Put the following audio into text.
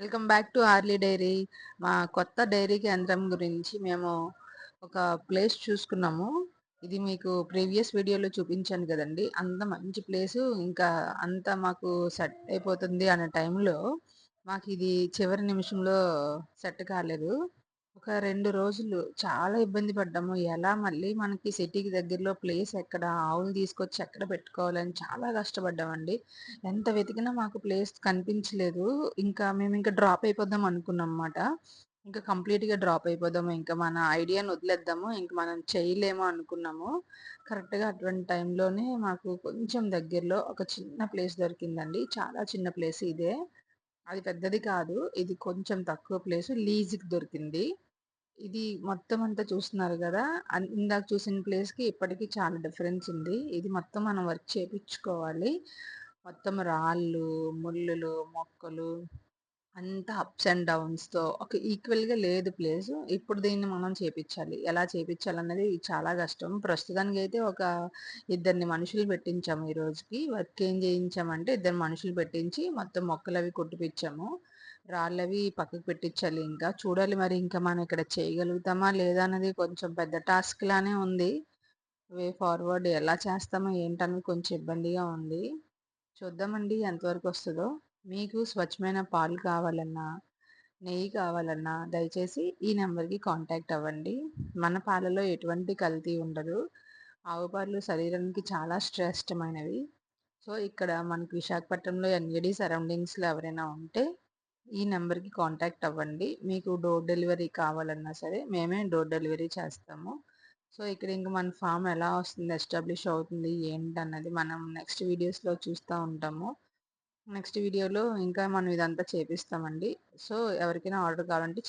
Welcome back to ఆర్లీ dairy. మా కొత్త డైరీ కేంద్రం గురించి మేము ఒక ప్లేస్ చూసుకున్నాము. ఇది మీకు ప్రీవియస్ వీడియోలో చూపించాను కదండి. అంత మంచి ప్లేసు, ఇంకా అంత మాకు సెట్ అయిపోతుంది అనే టైంలో మాకు ఇది చివరి నిమిషంలో సెట్ కాలేదు. ఒక 2 రోజులు చాలా ఇబ్బంది పడ్డాము. ఎలా మళ్ళీ మనకి సిటీకి దగ్గరలో ప్లేస్ ఎక్కడ, ఆవులు తీసుకొచ్చి ఎక్కడ పెట్టుకోవాలని చాలా కష్టపడ్డామండి. ఎంత వెతికినా మాకు ప్లేస్ కనిపించలేదు. ఇంకా మేము డ్రాప్ అయిపోదాం అనుకున్నామన్నమాట. ఇంకా కంప్లీట్‌గా డ్రాప్ అయిపోదాము. ఇంకా మన ఐడియాని వదిలేద్దాము. ఇంక మనం చేయలేము అనుకున్నాము. కరెక్ట్‌గా అటువంటి టైంలోనే మాకు కొంచెం దగ్గరలో ఒక చిన్న ప్లేస్ దొరికిందండి. చాలా చిన్న ప్లేస్ ఇదే. అది పెద్దది కాదు. ఇది కొంచెం తక్కువ ప్లేసు లీజుకి దొరికింది. ఇది మొత్తం అంతా చూస్తున్నారు గదా! ఇందాక చూసిన ప్లేస్‌కి ఇప్పటికి చాలా డిఫరెన్స్ ఉంది. ఇది మొత్తం మనం వర్క్ చేపిచ్చుకోవాలి. మొత్తం రాళ్ళు, ముల్లులు, మొక్కలు అంతా అప్స్ అండ్ డౌన్స్‌తో ఒక ఈక్వల్‌గా లేదు ప్లేసు. ఇప్పుడు దీన్ని మనం చేపిచ్చాలి. ఎలా చేపిచ్చాలన్నది చాలా కష్టం. ప్రస్తుతానికైతే ఒక ఇద్దరిని మనుషులు పెట్టించాము ఈ రోజుకి. వర్క్ ఏం చేయించామంటే ఇద్దరు మనుషులు పెట్టించి మొత్తం మొక్కలవి కొట్టిపిచ్చాము. రాళ్ళవి పక్కకు పెట్టించాలి ఇంకా. చూడాలి మరి ఇంకా మనం ఇక్కడ చేయగలుగుతామా లేదా అన్నది కొంచెం పెద్ద టాస్క్ లానే ఉంది. వే ఫార్వర్డ్ ఎలా చేస్తామో ఏంటన్నది కొంచెం ఇబ్బందిగా ఉంది. చూద్దామండి ఎంతవరకు వస్తదో. మీకు స్వచ్ఛమైన పాలు కావాలన్నా, నెయ్యి కావాలన్నా దయచేసి ఈ నెంబర్‌కి కాంటాక్ట్ అవ్వండి. మన పాలలో ఎటువంటి కల్తీ ఉండదు. ఆవు పాలు శరీరానికి చాలా శ్రేష్టమైనవి. సో, ఇక్కడ మనకి విశాఖపట్నంలో ఎన్‌ఏడీ సరౌండింగ్స్‌లో ఎవరైనా ఉంటే ఈ నెంబర్‌కి కాంటాక్ట్ అవ్వండి. మీకు డోర్ డెలివరీ కావాలన్నా సరే మేమే డోర్ డెలివరీ చేస్తాము. సో, ఇక్కడ ఇంక మన ఫార్మ్ ఎలా వస్తుంది, ఎస్టాబ్లిష్ అవుతుంది ఏంటన్నది మనం నెక్స్ట్ వీడియోస్‌లో చూస్తా ఉంటాము. నెక్స్ట్ వీడియోలో ఇంకా మనం ఇదంతా చేపిస్తామండి. సో, ఎవరికైనా ఆర్డర్ కావాలంటే